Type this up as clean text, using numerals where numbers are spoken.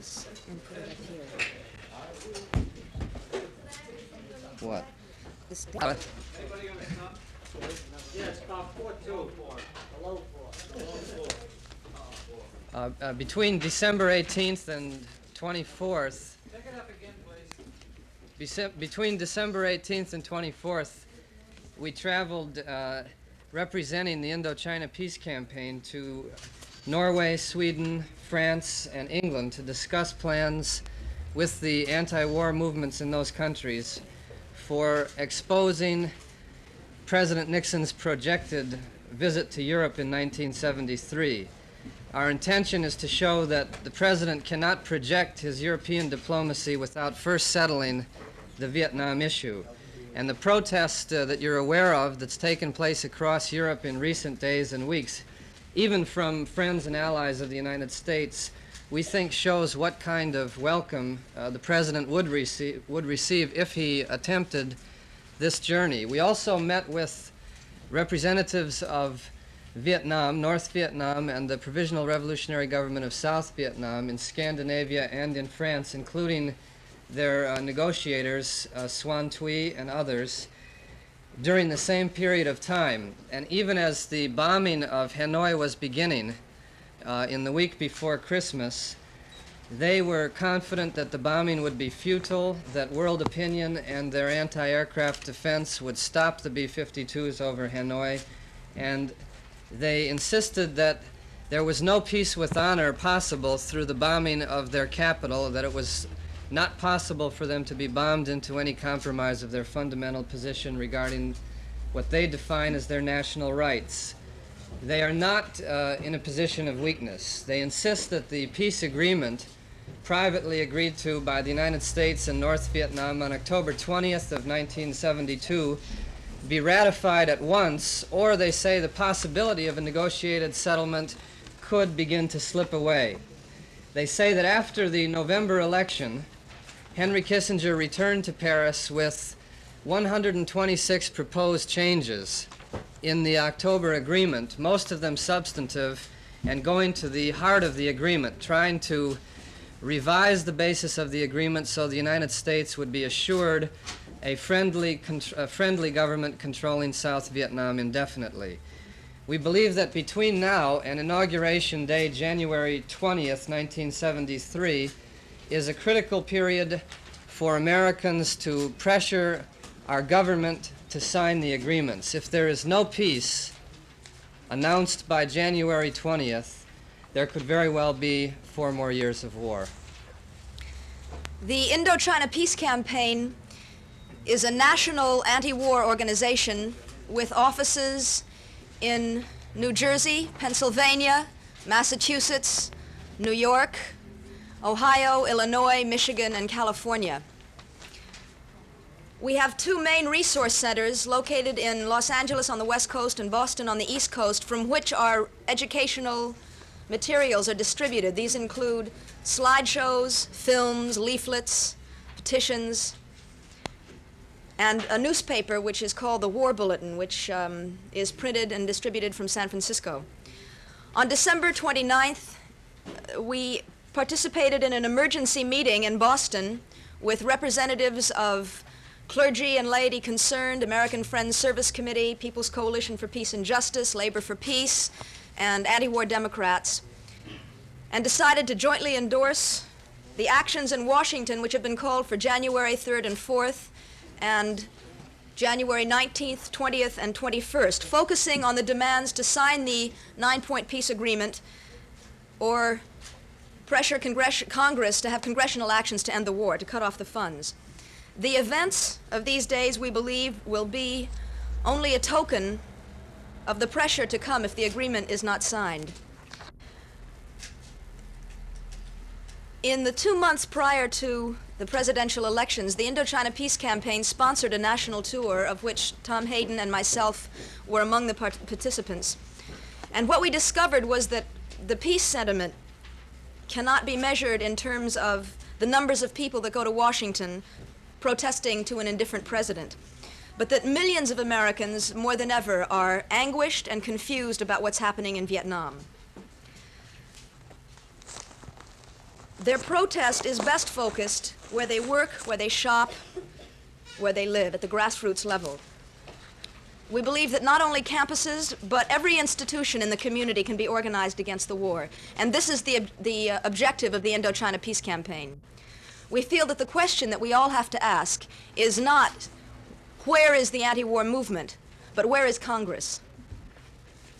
And put it up here. What? This Between December 18th and 24th, between December 18th and 24th, we traveled representing the Indo-China peace campaign to Norway, Sweden, France, and England to discuss plans with the anti-war movements in those countries for exposing President Nixon's projected visit to Europe in 1973. Our intention is to show that the president cannot project his European diplomacy without first settling the Vietnam issue. And the protest that you're aware of that's taken place across Europe in recent days and weeks, even from friends and allies of the United States, we think shows what kind of welcome the president would receive if he attempted this journey. We also met with representatives of Vietnam, North Vietnam, and the Provisional Revolutionary Government of South Vietnam in Scandinavia and in France, including their negotiators, Xuan Thuy and others, during the same period of time. And even as the bombing of Hanoi was beginning in the week before Christmas, they were confident that the bombing would be futile, that world opinion and their anti-aircraft defense would stop the B-52s over Hanoi, and they insisted that there was no peace with honor possible through the bombing of their capital, that it was not possible for them to be bombed into any compromise of their fundamental position regarding what they define as their national rights. They are not in a position of weakness. They insist that the peace agreement privately agreed to by the United States and North Vietnam on October 20th of 1972 be ratified at once, or they say the possibility of a negotiated settlement could begin to slip away. They say that after the November election, Henry Kissinger returned to Paris with 126 proposed changes in the October agreement, most of them substantive, and going to the heart of the agreement, trying to revise the basis of the agreement so the United States would be assured a friendly government controlling South Vietnam indefinitely. We believe that between now and Inauguration Day, January 20th, 1973, is a critical period for Americans to pressure our government to sign the agreements. If there is no peace announced by January 20th, there could very well be 4 more years of war. The Indo-China Peace Campaign is a national anti-war organization with offices in New Jersey, Pennsylvania, Massachusetts, New York, Ohio, Illinois, Michigan, and California. We have 2 main resource centers located in Los Angeles on the West Coast and Boston on the East Coast, from which our educational materials are distributed. These include slideshows, films, leaflets, petitions, and a newspaper which is called the War Bulletin, which is printed and distributed from San Francisco. On December 29th, we participated in an emergency meeting in Boston with representatives of clergy and laity concerned, American Friends Service Committee, People's Coalition for Peace and Justice, Labor for Peace, and anti-war Democrats, and decided to jointly endorse the actions in Washington which have been called for January 3rd and 4th and January 19th, 20th, and 21st, focusing on the demands to sign the 9-point peace agreement or pressure Congress to have congressional actions to end the war, to cut off the funds. The events of these days, we believe, will be only a token of the pressure to come if the agreement is not signed. In the 2 months prior to the presidential elections, the Indo-China Peace Campaign sponsored a national tour of which Tom Hayden and myself were among the participants. And what we discovered was that the peace sentiment cannot be measured in terms of the numbers of people that go to Washington protesting to an indifferent president, but that millions of Americans, more than ever, are anguished and confused about what's happening in Vietnam. Their protest is best focused where they work, where they shop, where they live, at the grassroots level. We believe that not only campuses, but every institution in the community can be organized against the war. And this is the objective of the Indo-China Peace Campaign. We feel that the question that we all have to ask is not, where is the anti-war movement, but where is Congress?